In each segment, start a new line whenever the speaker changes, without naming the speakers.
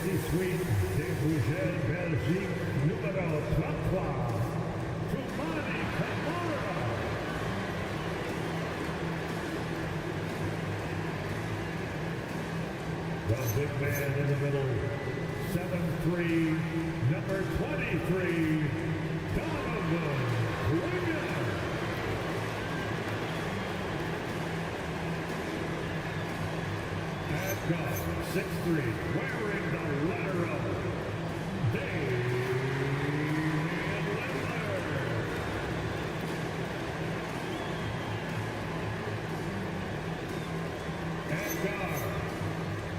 28 de Bruxelles, Belgique, numéro 33, Tumani Kamara. The big man in the middle, 7'3", number 23, Donovan Williams. At guard, 6'3", wearing the letter of Damian Lillard. At guard,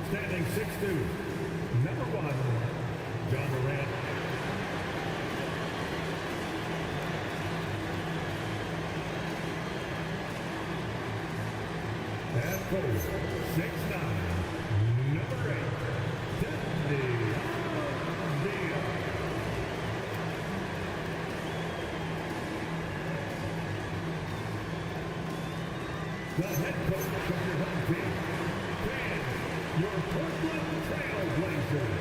standing 6'2", number 1, John Morant. At post, 6'9", number 8, Diaz. The head coach of your home team, and your Portland Trail Blazers.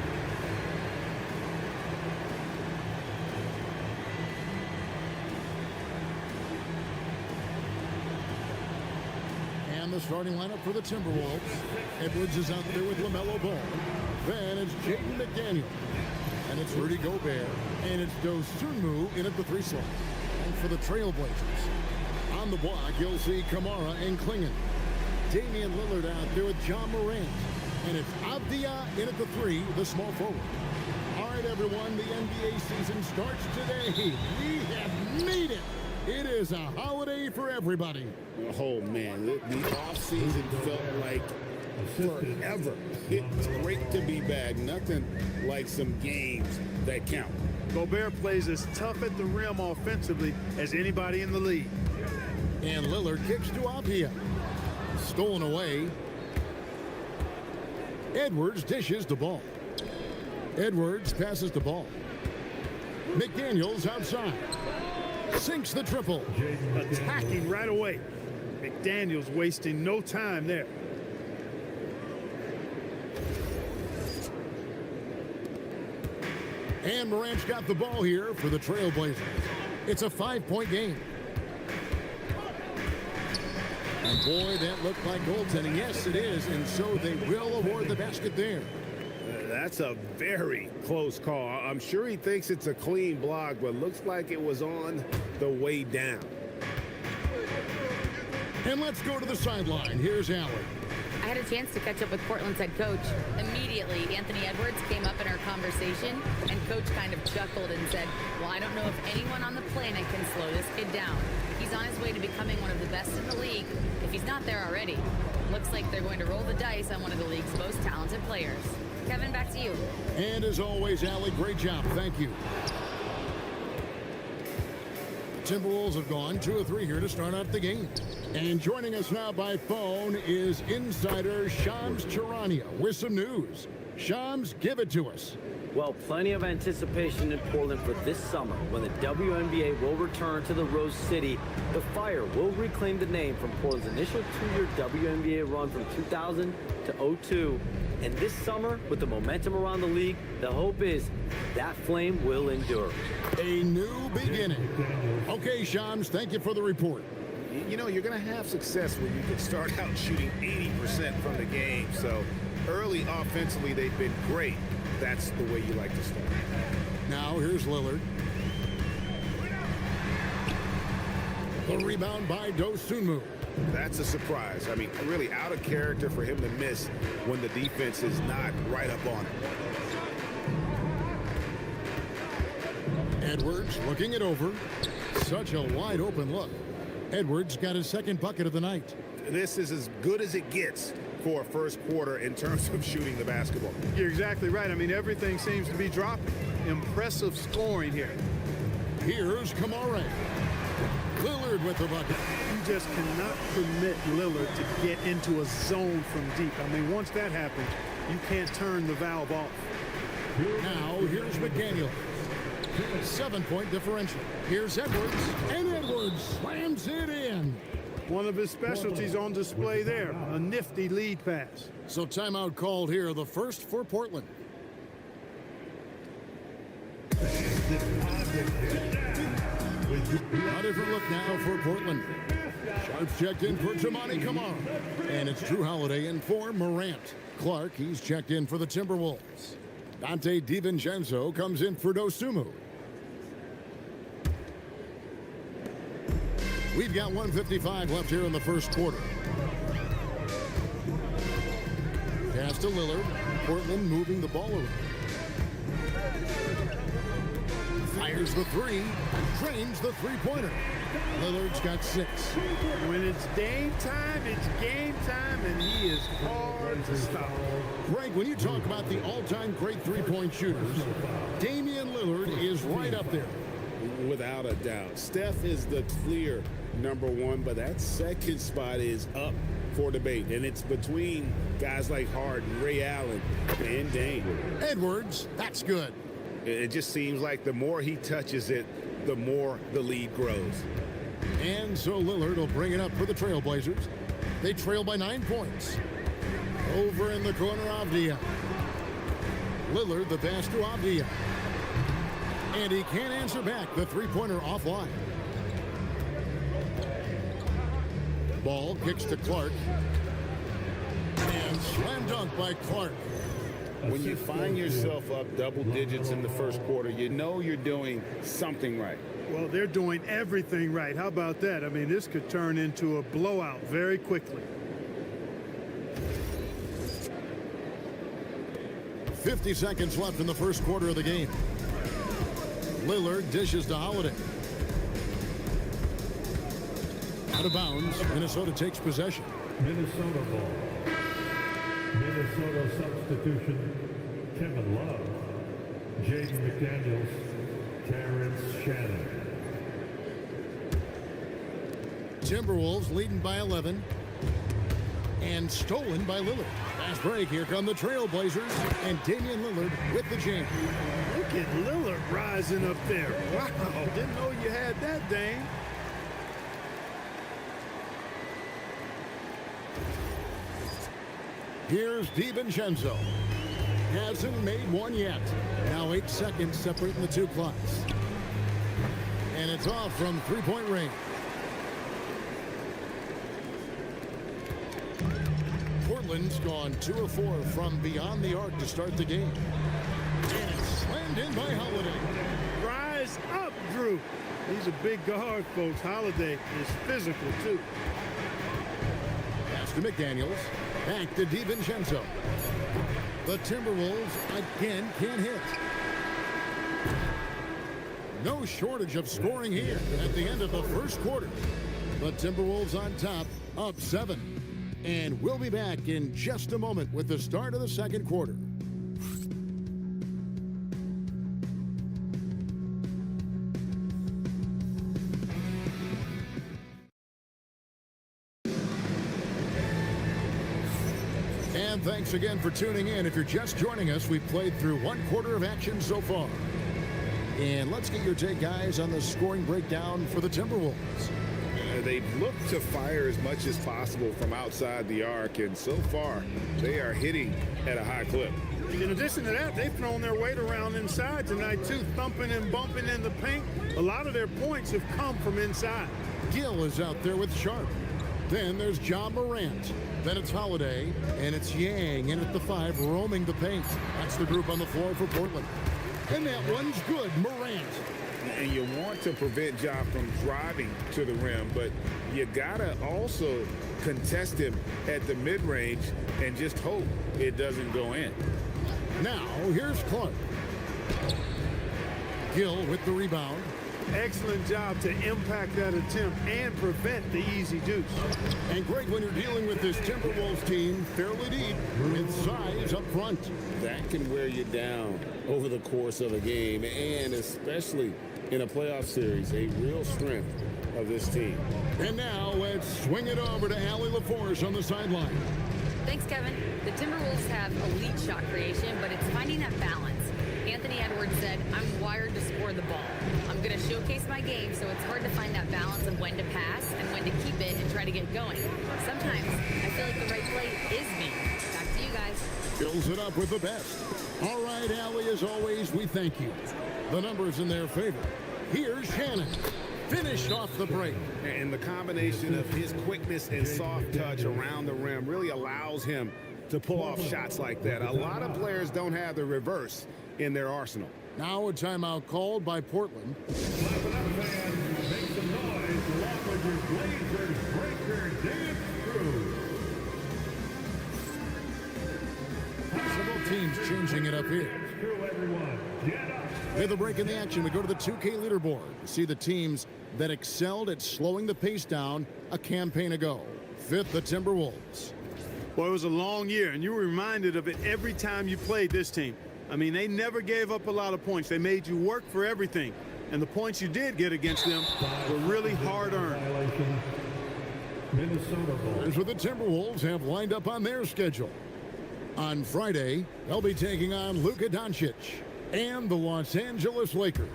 And the starting lineup for the Timberwolves. Edwards is out there with LaMelo Ball. Then it's Jaden McDaniel. And it's Rudy Gobert. And it's Dosunmu in at the 3 slot. And for the Trailblazers, on the block, you'll see Kamara and Klingon. Damian Lillard out there with John Morant. And it's Avdia in at the 3, the small forward. All right, everyone, the NBA season starts today. We have made it. It is a holiday for everybody.
Oh, man, the offseason felt like forever. It's great to be back. Nothing like some games that count.
Gobert plays as tough at the rim offensively as anybody in the league.
And Lillard kicks to Avdia. Stolen away. Edwards dishes the ball. Edwards passes the ball. McDaniels outside. Sinks the triple.
Attacking right away. McDaniels wasting no time there.
And Morant's got the ball here for the Trailblazers. It's a 5-point game. And boy, that looked like goaltending. Yes, it is. And so they will award the basket there.
That's a very close call. I'm sure he thinks it's a clean block, but looks like it was on the way down.
And let's go to the sideline. Here's Allen.
I had a chance to catch up with Portland's head coach. Immediately, Anthony Edwards came up in our conversation, and Coach kind of chuckled and said, well, I don't know if anyone on the planet can slow this kid down. He's on his way to becoming one of the best in the league, if he's not there already. Looks like they're going to roll the dice on one of the league's most talented players. Kevin, back to you.
And as always, Allie, great job. Thank you. Timberwolves have gone 2 of 3 here to start out the game. And joining us now by phone is insider Shams Charania with some news. Shams, give it to us.
Well, plenty of anticipation in Portland for this summer when the WNBA will return to the Rose City. The Fire will reclaim the name from Portland's initial 2-year WNBA run from 2000 to 2002. And this summer, with the momentum around the league, the hope is that flame will endure.
A new beginning. Okay, Shams, thank you for the report.
You know, you're going to have success when you can start out shooting 80% from the game. So early offensively, they've been great. That's the way you like to start.
Now here's Lillard. The rebound by Dosunmu.
That's a surprise. I mean, really out of character for him to miss when the defense is not right up on him.
Edwards looking it over. Such a wide open look. Edwards got his second bucket of the night.
This is as good as it gets for a first quarter in terms of shooting the basketball.
You're exactly right. I mean, everything seems to be dropping. Impressive scoring here.
Here's Kamara. Lillard with the bucket.
You just cannot permit Lillard to get into a zone from deep. I mean, once that happens, you can't turn the valve off.
Now, here's McDaniel. 7-point differential. Here's Edwards, and Edwards slams it in.
One of his specialties on display there, a nifty lead pass.
So timeout called here, the first for Portland. A different look now for Portland. Sharps checked in for Tamani Kamara. And it's Drew Holiday in for Morant. Clark, he's checked in for the Timberwolves. Dante DiVincenzo comes in for Dosumu. We've got 1:55 left here in the first quarter. Pass to Lillard. Portland moving the ball around. Fires the three. Drains the three-pointer. Lillard's got 6.
When it's game time, and he is hard to stop.
Greg, when you talk about the all-time great three-point shooters, Damian Lillard is right up there.
Without a doubt. Steph is the clear #1, but that second spot is up for debate. And it's between guys like Harden, Ray Allen, and Dame.
Edwards, that's good.
It just seems like the more he touches it, the more the lead grows.
And so Lillard will bring it up for the Trailblazers. They trail by 9 points. Over in the corner, Avdia. Lillard, the pass to Avdia. And he can't answer back. The three-pointer offline. Ball kicks to Clark. And slam dunk by Clark.
When you find yourself up double digits in the first quarter, you know you're doing something right.
Well, they're doing everything right. How about that? I mean, this could turn into a blowout very quickly.
50 seconds left in the first quarter of the game. Lillard dishes to Holiday. Out of bounds. Minnesota takes possession.
Minnesota ball. Minnesota substitution. Kevin Love. Jaden McDaniels. Terrence Shannon.
Timberwolves leading by 11. And stolen by Lillard. Fast break. Here come the Trailblazers. And Damian Lillard with the jam.
Look at Lillard rising up there. Wow, didn't know you had that, Dame.
Here's DiVincenzo. Hasn't made one yet. Now 8 seconds separating the two clocks. And it's off from three-point range. Portland's gone 2 of 4 from beyond the arc to start the game. And it's slammed in by Holiday.
Rise up, Drew. He's a big guard, folks. Holiday is physical, too.
Pass to McDaniels. Back to DiVincenzo. The Timberwolves again can't hit. No shortage of scoring here at the end of the first quarter. The Timberwolves on top, up 7. And we'll be back in just a moment with the start of the second quarter. And thanks again for tuning in. If you're just joining us, we've played through 1 quarter of action so far. And let's get your take, guys, on the scoring breakdown for the Timberwolves.
They've looked to fire as much as possible from outside the arc, and so far, they are hitting at a high clip.
In addition to that, they've thrown their weight around inside tonight, too, thumping and bumping in the paint. A lot of their points have come from inside.
Gill is out there with Sharp. Then there's John Morant. Then it's Holiday, and it's Yang in at the 5, roaming the paint. That's the group on the floor for Portland. And that one's good, Morant.
And you want to prevent Ja from driving to the rim, but you gotta also contest him at the mid-range and just hope it doesn't go in.
Now, here's Clark. Gill with the rebound.
Excellent job to impact that attempt and prevent the easy deuce.
And Greg, when you're dealing with this Timberwolves team, fairly deep, with size up front.
That can wear you down over the course of a game, and especially in a playoff series, a real strength of this team.
And now let's swing it over to Allie LaForce on the sideline.
Thanks, Kevin. The Timberwolves have elite shot creation, but it's finding that balance. Anthony Edwards said, I'm wired to score the ball. I'm going to showcase my game, so it's hard to find that balance of when to pass and when to keep it and try to get going. Sometimes I feel like the right play is me. Back to you guys.
Fills it up with the best. All right, Allie, as always, we thank you. The numbers in their favor. Here's Shannon. Finished off the break.
And the combination of his quickness and soft touch around the rim really allows him to pull off shots like that. A lot of players don't have the reverse in their arsenal.
Now a timeout called by Portland.
Clap it up, fans. Make some noise along with your Blazers Breaker dance crew.
Several teams changing it up here.
Dance crew, everyone. Get up.
With a break in the action, we go to the 2K leaderboard to see the teams that excelled at slowing the pace down a campaign ago. Fifth, the Timberwolves.
Well, it was a long year, and you were reminded of it every time you played this team. I mean, they never gave up a lot of points. They made you work for everything. And the points you did get against them were really hard-earned.
Violation. Minnesota ball.
Here's what the Timberwolves have lined up on their schedule. On Friday, they'll be taking on Luka Doncic and the Los Angeles Lakers.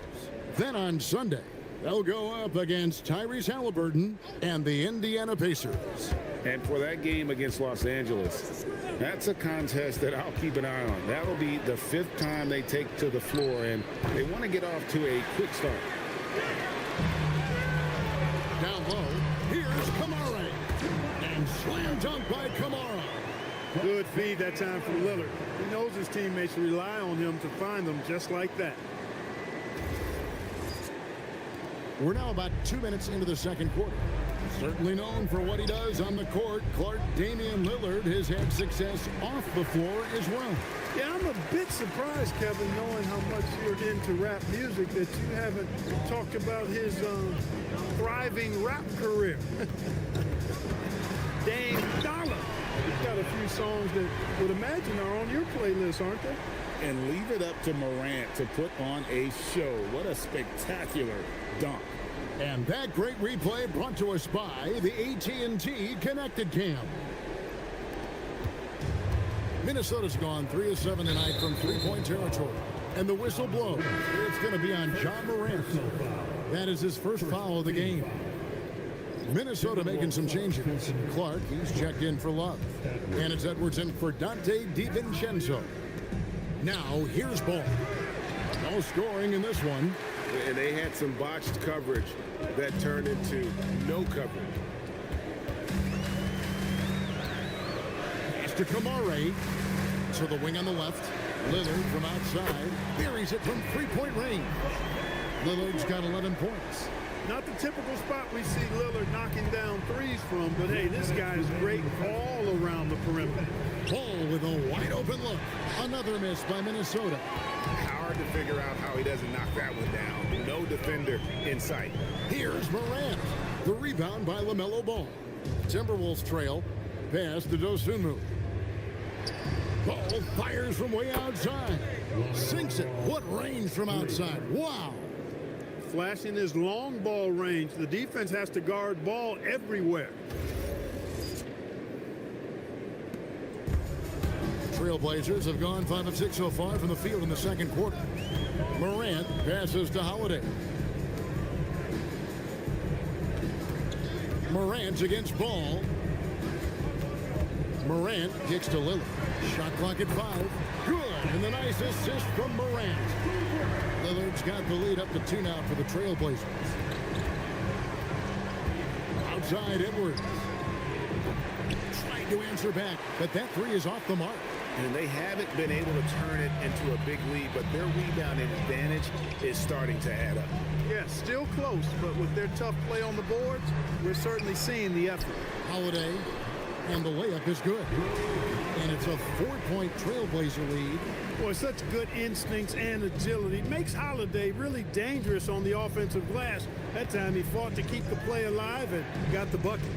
Then on Sunday, they'll go up against Tyrese Halliburton and the Indiana Pacers.
And for that game against Los Angeles, that's a contest that I'll keep an eye on. That'll be the 5th time they take to the floor, and they want to get off to a quick start.
Down low, here's Kamara. And slam dunk by Kamara.
Good feed that time from Lillard. He knows his teammates rely on him to find them just like that.
We're now about 2 minutes into the second quarter. Certainly known for what he does on the court, Clark Damian Lillard has had success off the floor as well.
Yeah, I'm a bit surprised, Kevin, knowing how much you're into rap music, that you haven't talked about his thriving rap career. Dame Dollar. He's got a few songs that would imagine are on your playlist, aren't they?
And leave it up to Morant to put on a show. What a spectacular dunk.
And that great replay brought to us by the AT&T Connected Cam. Minnesota's gone 3 of 7 tonight from three-point territory. And the whistle blows. It's going to be on John Morant. That is his first foul of the game. Minnesota making some changes. Clark, he's checked in for Love. And it's Edwards in for Dante DiVincenzo. Now, here's Ball. No scoring in this one.
And they had some botched coverage that turned into no coverage.
Pass to Kamara. To the wing on the left. Lillard from outside. Buries it from three-point range. Lillard's got 11 points.
Not the typical spot we see Lillard knocking down threes from, but hey, this guy is great all around the perimeter.
Ball with a wide open look. Another miss by Minnesota.
Hard to figure out how he doesn't knock that one down. No defender in sight.
Here's Morant. The rebound by LaMelo Ball. Timberwolves trail. Pass to Dosunmu. Ball fires from way outside. Sinks it. What range from outside. Wow.
Flashing his long ball range. The defense has to guard Ball everywhere.
Trailblazers have gone 5 of 6 so far from the field in the second quarter. Morant passes to Holiday. Morant against Ball. Morant kicks to Lillard. Shot clock at 5. Good. And the nice assist from Morant. Lillard's got the lead up to 2 now for the Trailblazers. Outside Edwards. Trying to answer back, but that 3 is off the mark.
And they haven't been able to turn it into a big lead, but their rebounding advantage is starting to add up.
Yeah, still close, but with their tough play on the boards, we're certainly seeing the effort.
Holiday, and the layup is good. And it's a 4-point Trailblazer lead.
Boy, such good instincts and agility. Makes Holiday really dangerous on the offensive glass. That time he fought to keep the play alive and got the bucket.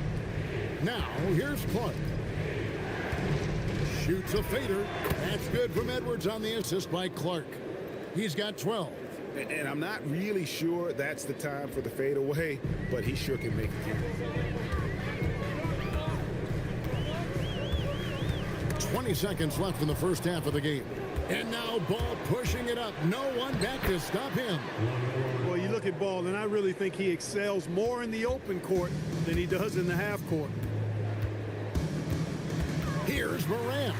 Now, here's Clark. Shoots a fader. That's good from Edwards on the assist by Clark. He's got 12.
And I'm not really sure that's the time for the fadeaway, but he sure can make it count.
20 seconds left in the first half of the game. And now Ball pushing it up. No one back to stop him.
Well, you look at Ball, and I really think he excels more in the open court than he does in the half court.
Here's Morant.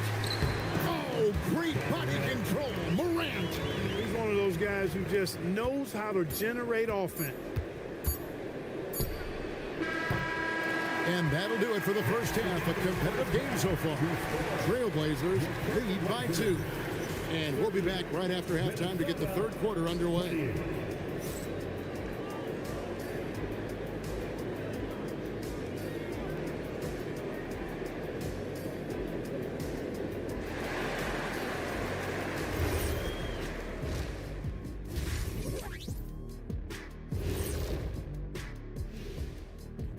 Oh, great body control. Morant.
He's one of those those guys who just knows how to generate offense.
And that'll do it for the first half. A competitive game so far. Trailblazers lead by 2. And we'll be back right after halftime to get the third quarter underway.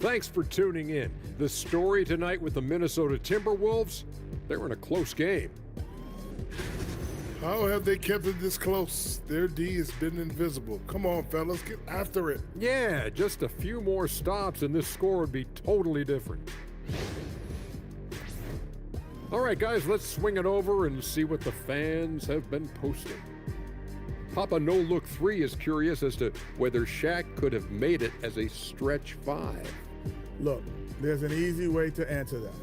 Thanks for tuning in. The story tonight with the Minnesota Timberwolves, they were in a close game.
How have they kept it this close? Their D has been invisible. Come on, fellas, get after it.
Yeah, just a few more stops and this score would be totally different. All right, guys, let's swing it over and see what the fans have been posting. Papa No Look 3 is curious as to whether Shaq could have made it as a stretch 5.
Look, there's an easy way to answer that.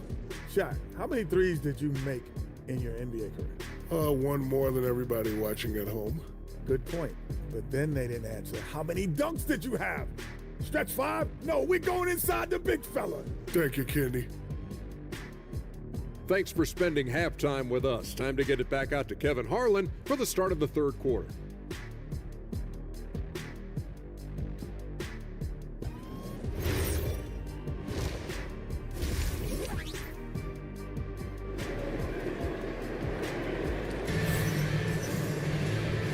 Shaq, how many threes did you make in your NBA career?
One more than everybody watching at home.
Good point. But then they didn't answer. How many dunks did you have? Stretch 5? No, we're going inside the big fella.
Thank you, Kenny.
Thanks for spending halftime with us. Time to get it back out to Kevin Harlan for the start of the third quarter.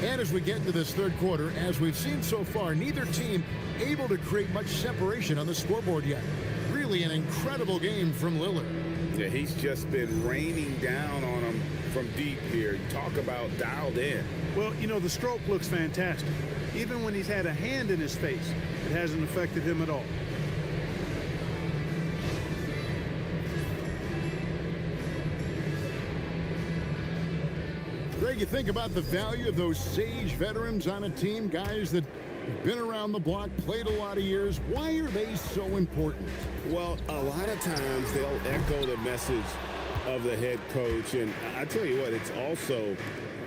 And as we get into this third quarter, as we've seen so far, neither team able to create much separation on the scoreboard yet. Really an incredible game from Lillard.
Yeah, he's just been raining down on them from deep here. Talk about dialed in.
Well, you know, the stroke looks fantastic. Even when he's had a hand in his face, it hasn't affected him at all.
Greg, you think about the value of those sage veterans on a team, guys that have been around the block, played a lot of years. Why are they so important?
Well, a lot of times they'll echo the message of the head coach. And I tell you what, it's also,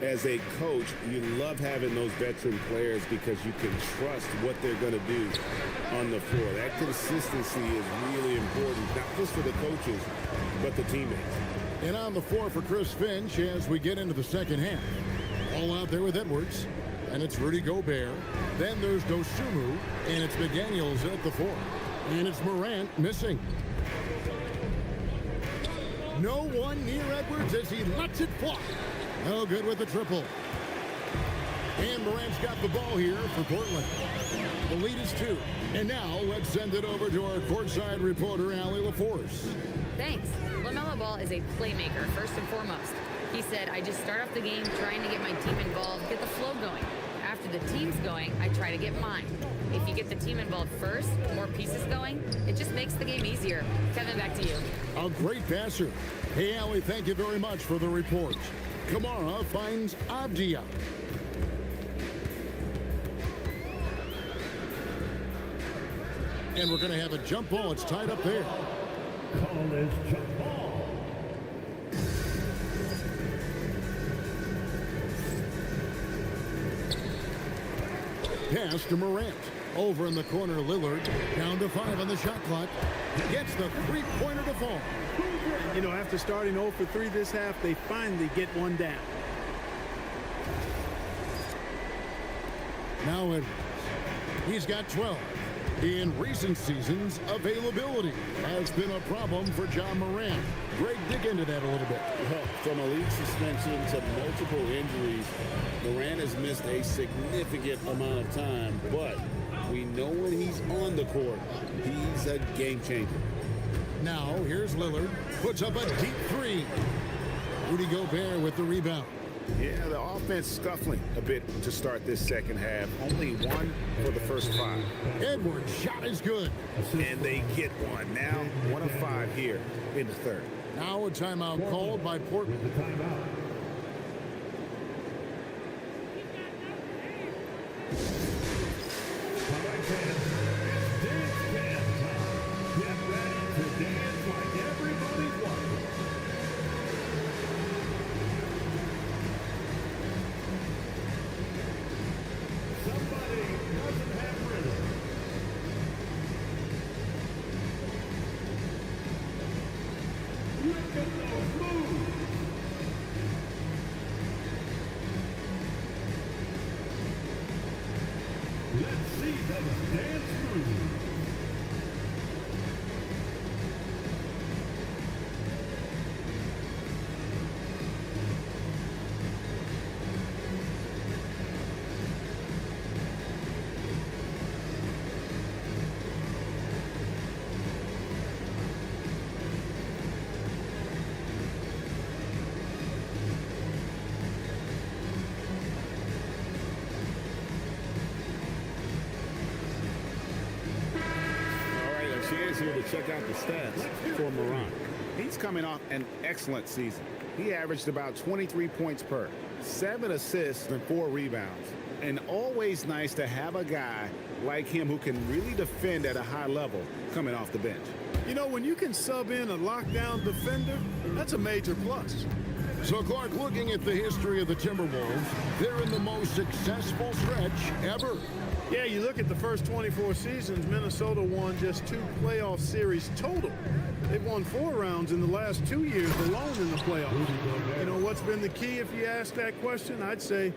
as a coach, you love having those veteran players because you can trust what they're going to do on the floor. That consistency is really important, not just for the coaches, but the teammates.
And on the floor for Chris Finch as we get into the second half. All out there with Edwards. And it's Rudy Gobert. Then there's Dosunmu. And it's McDaniels at the 4. And it's Morant missing. No one near Edwards as he lets it fly. No good with the triple. And Morant's got the ball here for Portland. The lead is 2. And now let's send it over to our courtside reporter, Allie LaForce.
Thanks. LaMelo Ball is a playmaker, first and foremost. He said, I just start off the game trying to get my team involved, get the flow going. After the team's going, I try to get mine. If you get the team involved first, more pieces going, it just makes the game easier. Kevin, back to you.
A great passer. Hey, Allie, thank you very much for the report. Kamara finds Avdia. And we're going to have a jump ball. It's tied up there.
Call is jump ball.
Pass to Morant. Over in the corner, Lillard. Down to 5 on the shot clock. Gets the three-pointer to fall.
You know, after starting 0 for 3 this half, they finally get one down.
Now Edwards. He's got 12. In recent seasons, availability has been a problem for John Morant. Greg, dig into that a little bit.
Well, from a league suspension to multiple injuries, Morant has missed a significant amount of time, but we know when he's on the court, he's a game changer.
Now, here's Lillard. Puts up a deep 3. Rudy Gobert with the rebound.
Yeah, the offense scuffling a bit to start this second half. Only 1 for the first 5.
Edwards' shot is good.
And they get one. Now 1 of 5 here in the third.
Now a timeout called by Portland.
The timeout. All right, fans. Dance band time. Get ready to dance like everybody's watching.
Chance here to check out the stats for Morant. He's coming off an excellent season. He averaged about 23 points per, 7 assists and 4 rebounds. And always nice to have a guy like him who can really defend at a high level coming off the bench.
You know, when you can sub in a lockdown defender, that's a major plus.
So, Clark, looking at the history of the Timberwolves, they're in the most successful stretch ever.
Yeah, you look at the first 24 seasons, Minnesota won just 2 playoff series total. They've won 4 rounds in the last 2 years alone in the playoffs. You know, what's been the key if you ask that question? I'd say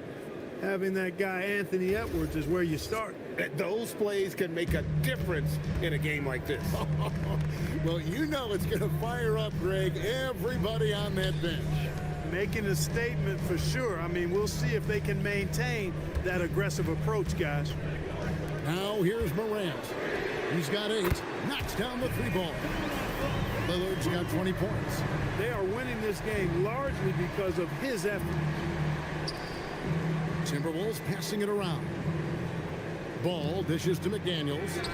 having that guy Anthony Edwards is where you start.
Those plays can make a difference in a game like this.
Well, you know it's going to fire up, Greg, everybody on that bench.
Making a statement for sure. I mean, we'll see if they can maintain that aggressive approach, guys.
Now here's Morant. He's got 8. Knocks down the 3 ball. Lillard's got 20 points.
They are winning this game largely because of his effort.
Timberwolves passing it around. Ball dishes to McDaniels.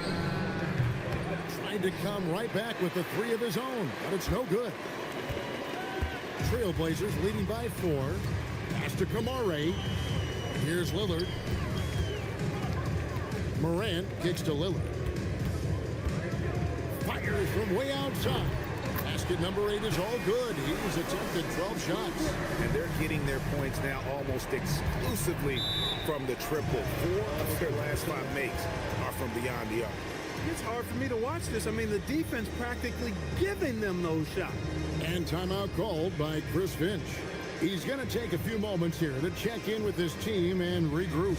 Tried to come right back with the 3 of his own, but it's no good. Trailblazers leading by 4. Pass to Kamare. Here's Lillard. Morant kicks to Lillard. Fires from way outside. Basket number 8 is all good. He's attempted 12 shots.
And they're getting their points now almost exclusively from the triple. 4 of their last 5 makes are from beyond the arc.
It's hard for me to watch this. I mean, the defense practically giving them those shots.
And timeout called by Chris Finch. He's going to take a few moments here to check in with his team and regroup.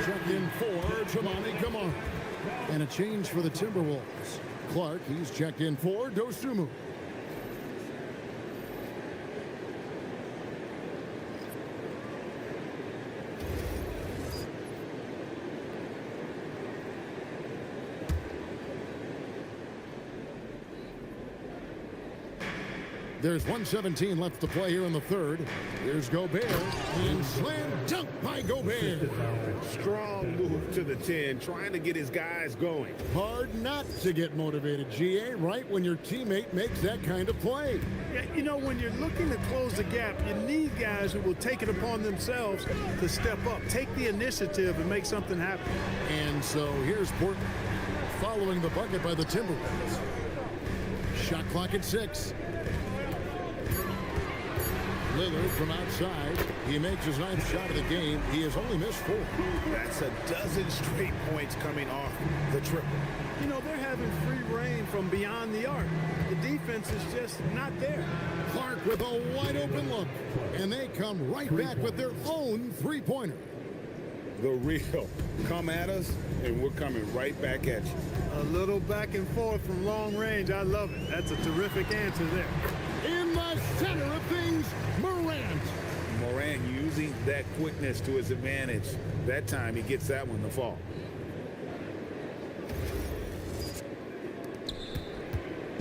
Checked in for Chimani Kamara. And a change for the Timberwolves. Clark, he's checked in for Dosunmu. There's 1:17 left to play here in the third. Here's Gobert. And slam dunk by Gobert.
Strong move to the 10, trying to get his guys going.
Hard not to get motivated, GA, right when your teammate makes that kind of play.
Yeah, you know, when you're looking to close the gap, you need guys who will take it upon themselves to step up, take the initiative and make something happen.
And so here's Portland following the bucket by the Timberwolves. Shot clock at 6. Lillard from outside. He makes his 9th shot of the game. He has only missed 4.
That's a dozen straight points coming off the triple.
You know, they're having free reign from beyond the arc. The defense is just not there.
Clark with a wide open look. And they come right back with their own 3-pointer.
The real. Come at us, and we're coming right back at you.
A little back and forth from long range. I love it. That's a terrific answer there.
In the center of things,
that quickness to his advantage. That time he gets that one to fall.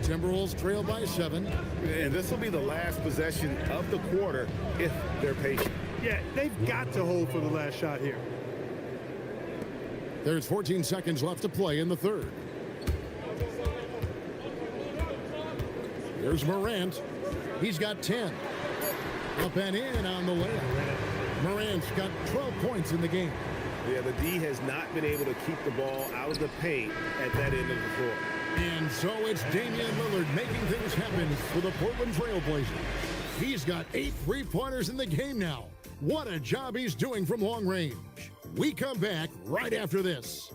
Timberwolves trail by 7.
And this will be the last possession of the quarter if they're patient.
Yeah, they've got to hold for the last shot here.
There's 14 seconds left to play in the third. There's Morant. He's got 10. Up and in on the layup. Morant's got 12 points in the game.
Yeah, the D has not been able to keep the ball out of the paint at that end of the floor.
And so it's Damian Lillard making things happen for the Portland Trail Blazers. He's got 8 3-pointers in the game now. What a job he's doing from long range. We come back right after this.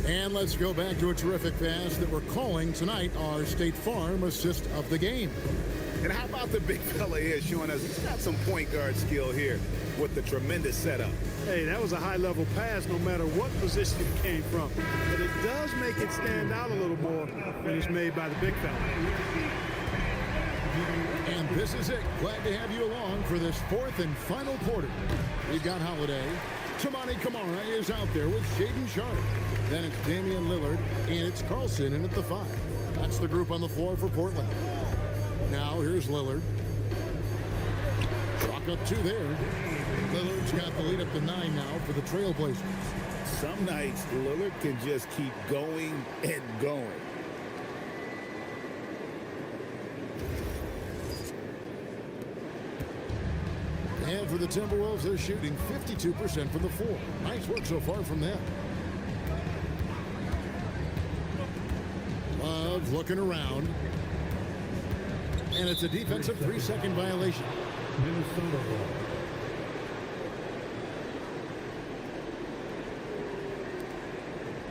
And let's go back to a terrific pass that we're calling tonight our State Farm assist of the game.
And how about the big fella here showing us he's got some point guard skill here with the tremendous setup.
Hey, that was a high-level pass no matter what position it came from. But it does make it stand out a little more when it's made by the big fella.
And this is it. Glad to have you along for this fourth and final quarter. We've got Holiday. Tamani Kamara is out there with Shaden Sharp. Then it's Damian Lillard, and it's Carlson in at the 5. That's the group on the floor for Portland. Now here's Lillard. Clock up 2 there. Lillard's got the lead up to 9 now for the Trailblazers.
Some nights Lillard can just keep going and going.
And for the Timberwolves, they're shooting 52% from the floor. Nice work so far from them. Love looking around. And it's a defensive 3-second violation.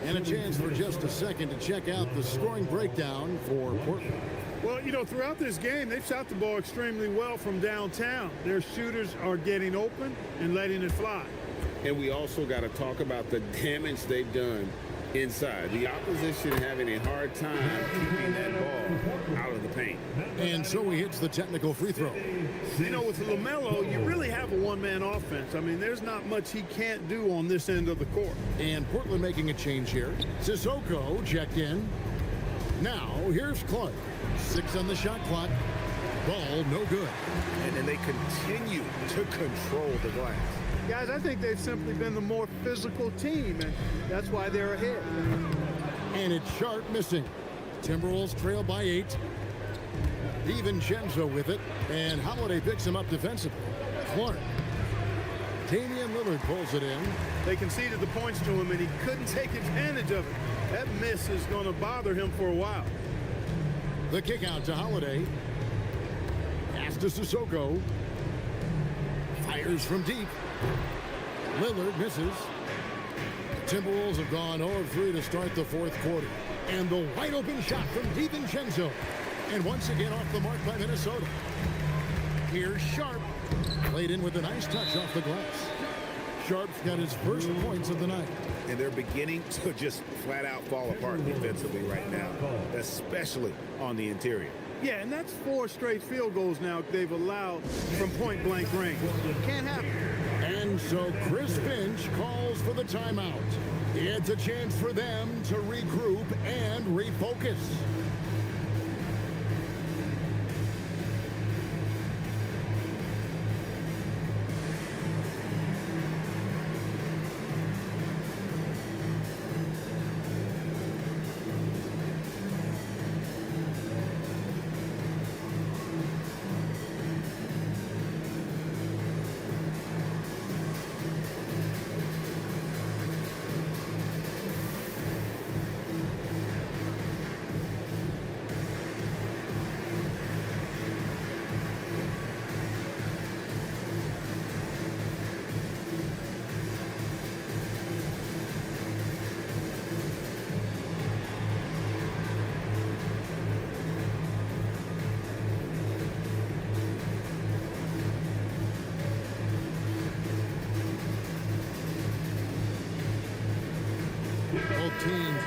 And a chance for just a second to check out the scoring breakdown for Portland.
Well, you know, throughout this game, they've shot the ball extremely well from downtown. Their shooters are getting open and letting it fly.
And we also got to talk about the damage they've done inside. The opposition having a hard time keeping that ball out of the paint.
And so he hits the technical free throw.
You know, with LaMelo, you really have a one-man offense. I mean, there's not much he can't do on this end of the court.
And Portland making a change here. Sissoko checked in. Now, here's Clark. 6 on the shot clock. Ball no good.
And then they continue to control the glass.
Guys, I think they've simply been the more physical team, and that's why they're ahead.
And it's Sharp missing. Timberwolves trail by 8. DiVincenzo with it, and Holiday picks him up defensively. Clark. Damian Lillard pulls it in.
They conceded the points to him, and he couldn't take advantage of it. That miss is going to bother him for a while.
The kick out to Holiday. Pass to Sissoko. Fires from deep. Lillard misses. The Timberwolves have gone 0-3 to start the fourth quarter. And the wide open shot from DiVincenzo. And once again off the mark by Minnesota. Here's Sharp. Played in with a nice touch off the glass. Sharp's got his first points of the night.
And they're beginning to just flat out fall apart defensively right now, especially on the interior.
Yeah, and that's 4 straight field goals now they've allowed from point-blank range. Can't happen.
And so Chris Finch calls for the timeout. It's a chance for them to regroup and refocus.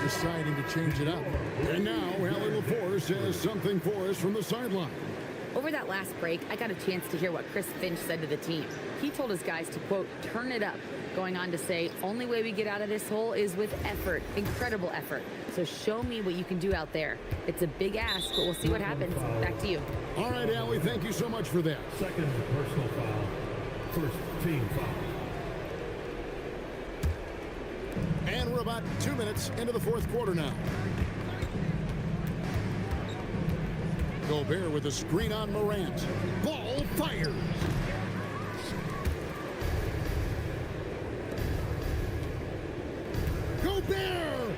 deciding to change it up. And now, Allie LaForce has something for us from the sideline.
Over that last break, I got a chance to hear what Chris Finch said to the team. He told his guys to, quote, turn it up, going on to say, only way we get out of this hole is with effort, incredible effort. So show me what you can do out there. It's a big ask, but we'll see what happens. Back to you.
All right, Allie, thank you so much for that.
Second personal foul. First team foul.
And we're about 2 minutes into the fourth quarter now. Gobert with a screen on Morant. Ball fires. Gobert!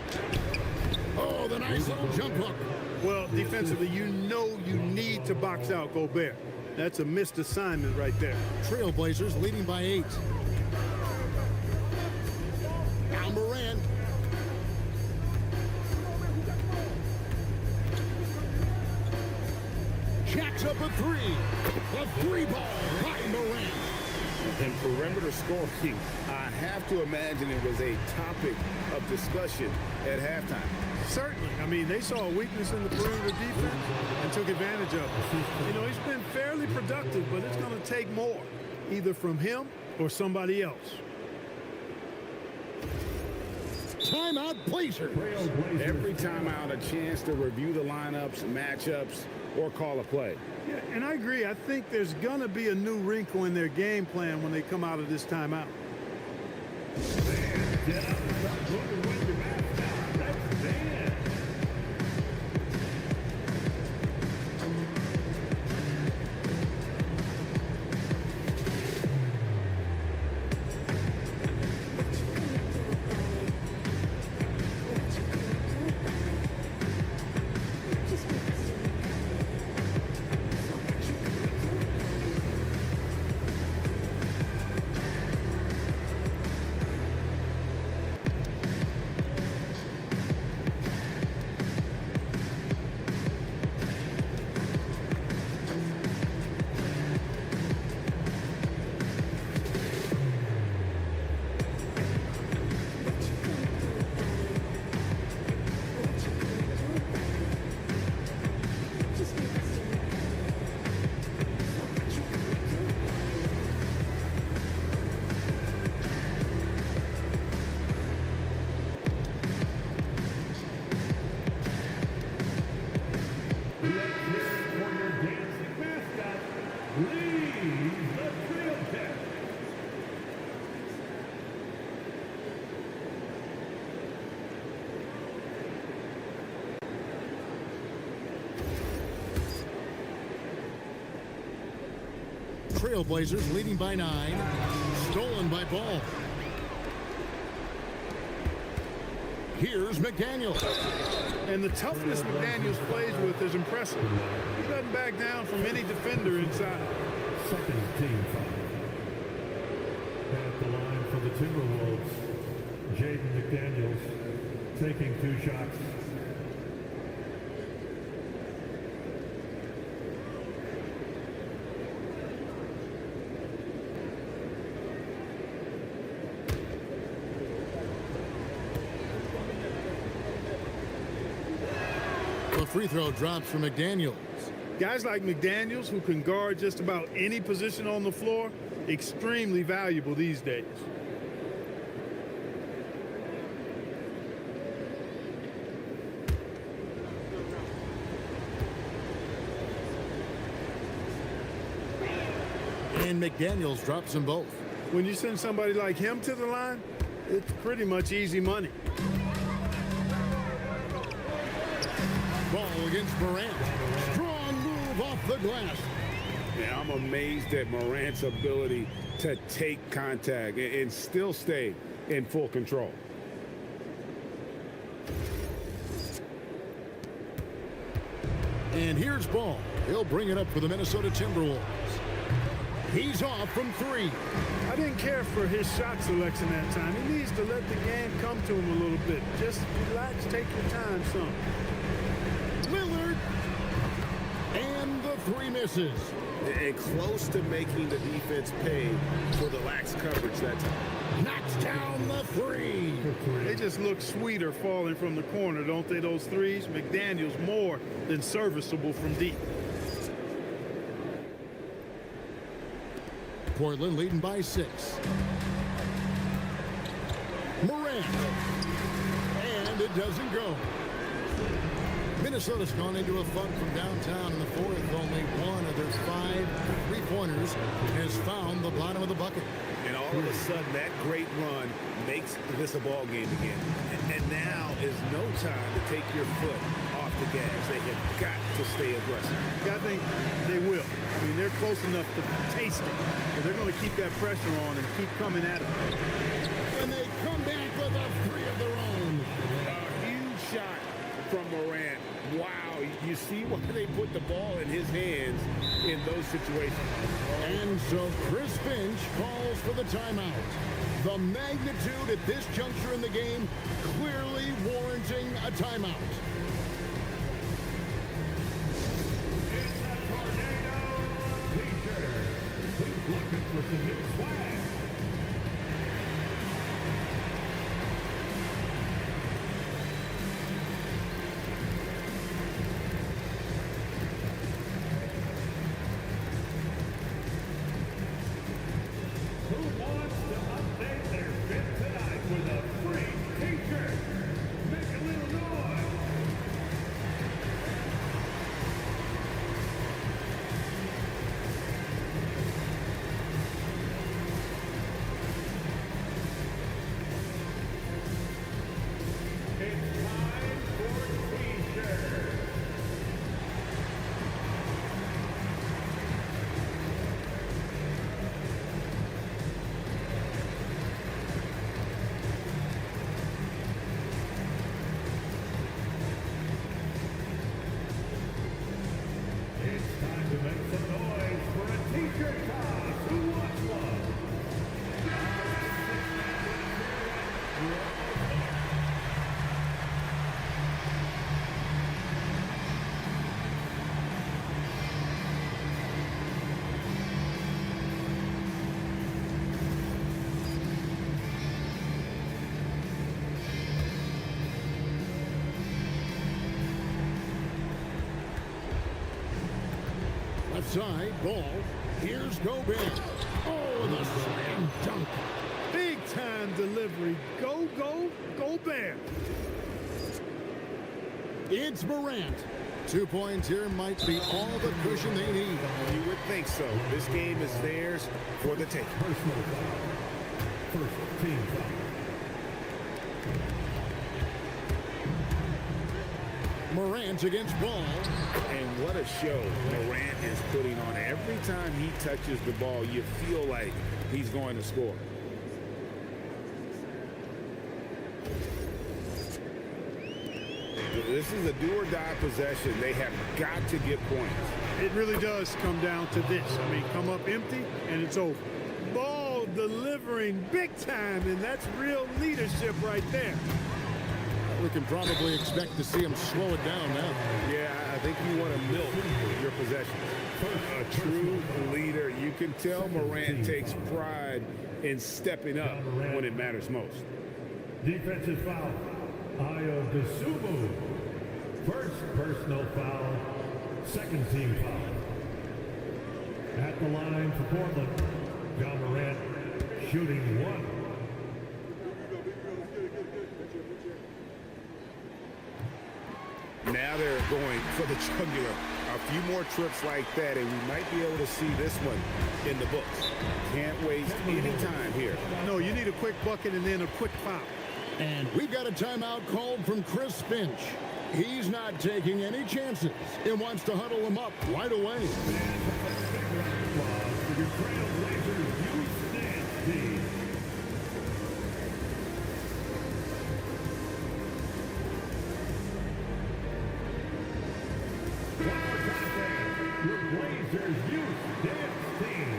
Oh, the nice little jump hook.
Well, defensively, you know you need to box out Gobert. That's a missed assignment right there.
Trailblazers leading by 8. Now Morant. Jacks up a 3. A 3 ball by Morant.
And perimeter scoring, I have to imagine it was a topic of discussion at halftime.
Certainly. I mean, they saw a weakness in the perimeter defense and took advantage of it. You know, he's been fairly productive, but it's going to take more, either from him or somebody else.
Timeout, Blazers.
Every timeout, a chance to review the lineups, matchups, or call a play.
Yeah, and I agree. I think there's going to be a new wrinkle in their game plan when they come out of this timeout.
Trailblazers leading by 9. Stolen by Ball. Here's McDaniel.
And the toughness McDaniels plays with is impressive. He doesn't back down from any defender inside.
Second team foul. At the line for the Timberwolves, Jaden McDaniels taking 2 shots.
The free throw drops for McDaniels.
Guys like McDaniels, who can guard just about any position on the floor, extremely valuable these days.
And McDaniels drops them both.
When you send somebody like him to the line, it's pretty much easy money.
Ball against Morant. Strong move off the glass.
Yeah, I'm amazed at Morant's ability to take contact and still stay in full control.
And here's Ball. He'll bring it up for the Minnesota Timberwolves. He's off from 3.
I didn't care for his shot selection that time. He needs to let the game come to him a little bit. Just relax, take your time, son.
Lillard. And the 3 misses.
and close to making the defense pay for the lax coverage that time.
Knocks down the three.
They just look sweeter falling from the corner, don't they, those threes? McDaniels more than serviceable from deep.
Portland leading by 6. Morant. And it doesn't go. Minnesota's gone into a funk from downtown in the fourth. Only one of their 5 3-pointers has found the bottom of the bucket.
And all of a sudden, that great run makes this a ball game again. And now is no time to take your foot off the gas. They have got to stay aggressive.
I think they will. I mean, they're close enough to taste it. But they're going to keep that pressure on and keep coming at it.
And they come back with a 3 of their own.
A huge shot from Morant. Wow, you see why they put the ball in his hands in those situations.
And so Chris Finch calls for the timeout. The magnitude at this juncture in the game clearly warranting a timeout.
It's a tornado t-shirt. Who's looking for some new swag? Who wants to update their fit tonight with a free t-shirt? Make a little noise. It's time for t-shirts. It's time to make some noise for a t-shirt toss. Who wants one?
Left side, ball. Here's Gobert. Oh, the slam dunk.
Big time delivery. Go, go, go Bear.
It's Morant. 2 points here might be all the cushion they need.
You would think so. This game is theirs for the taking.
Personal foul. First team foul.
Morant against Ball.
And what a show Morant is putting on. Every time he touches the ball, you feel like he's going to score. This is a do-or-die possession. They have got to get points.
It really does come down to this. I mean, come up empty, and it's over. Ball delivering big time, and that's real leadership right there.
We can probably expect to see him slow it down now.
Yeah, I think you want to milk your possessions. A true leader. You can tell Morant takes pride in stepping up when it matters most.
Defensive foul. Ayo Dosunmu. First personal foul. Second team foul. At the line for Portland, John Morant shooting one.
Now they're going for the jugular. A few more trips like that, and we might be able to see this one in the books. Can't waste any time here.
No, you need a quick bucket and then a quick foul.
And we've got a timeout called from Chris Finch. He's not taking any chances. He wants to huddle him up right away.
Your Trailblazers youth dance team. Your Blazers youth dance team.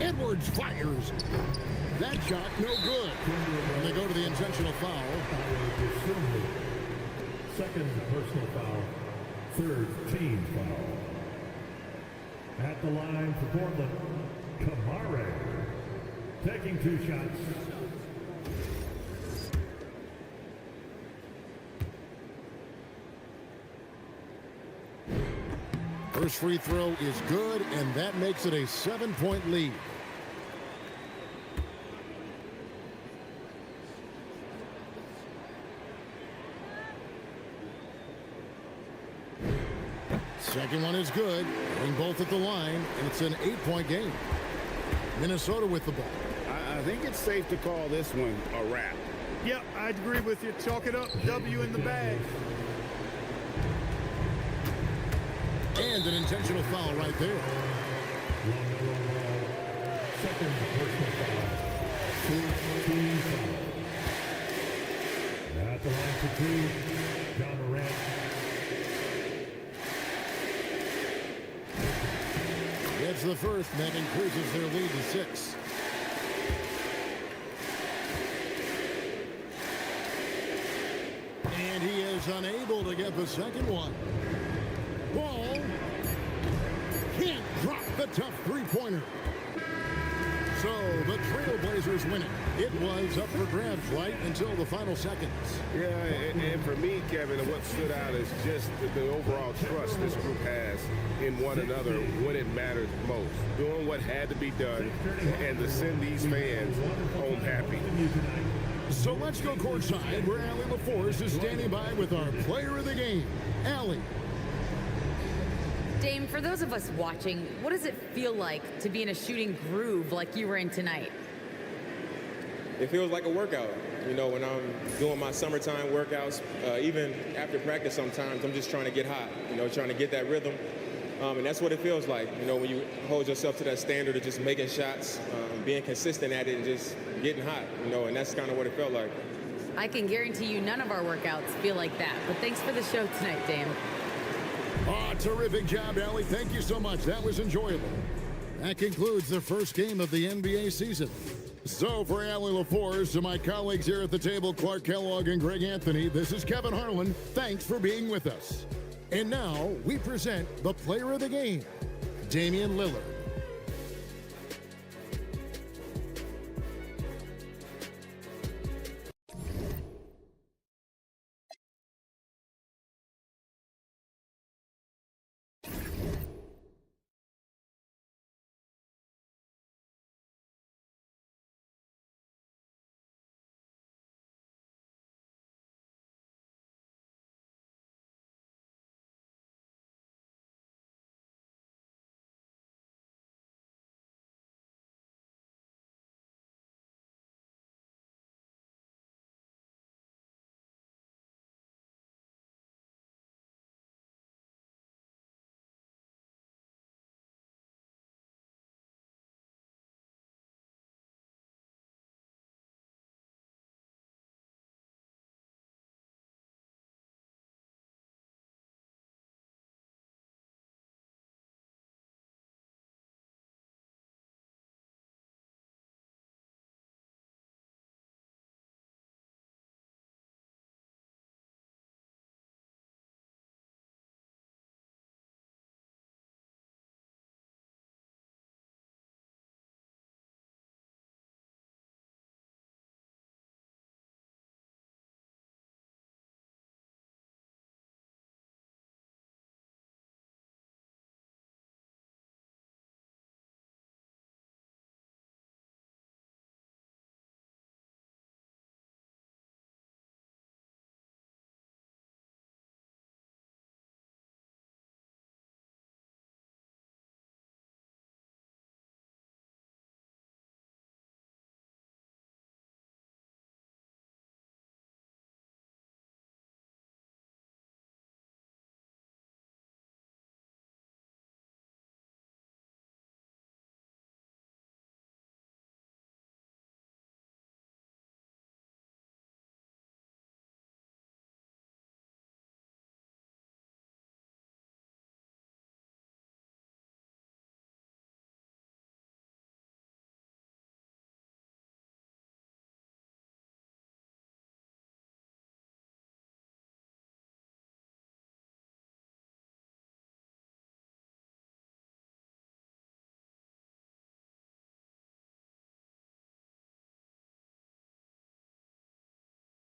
Edwards fires. That shot, no good. And they go to the intentional foul.
Second personal foul. Third team foul. At the line for Portland, Kamare. Taking 2 shots.
First free throw is good, and that makes it a 7-point lead. Second one is good. Getting both at the line, and it's an 8-point game. Minnesota with the ball.
I think it's safe to call this one a wrap.
Yep, I agree with you. Chalk it up. W in the bag.
And an intentional foul right there.
Second personal foul. Team foul. At the line for 2, John Morant.
Gets the first, and that increases their lead to 6. And he is unable to get the second one. Ball can't drop the tough three-pointer. So the Trailblazers win it. It was up for grabs right until the final seconds.
Yeah, and for me, Kevin, what stood out is just the overall trust this group has in one another when it matters most. Doing what had to be done and to send these fans home happy.
So let's go courtside where Allie LaForce is standing by with our player of the game, Allie.
Dame, for those of us watching, what does it feel like to be in a shooting groove like you were in tonight?
It feels like a workout. You know, when I'm doing my summertime workouts, even after practice sometimes, I'm just trying to get hot, you know, trying to get that rhythm. And that's what it feels like, you know, when you hold yourself to that standard of just making shots, being consistent at it and just getting hot, you know, and that's kind of what it felt like.
I can guarantee you none of our workouts feel like that, but thanks for the show tonight, Dame.
Oh, terrific job, Allie. Thank you so much. That was enjoyable. That concludes the first game of the NBA season. So for Allie LaForce, to my colleagues here at the table, Clark Kellogg and Greg Anthony, this is Kevin Harlan. Thanks for being with us. And now we present the player of the game, Damian Lillard.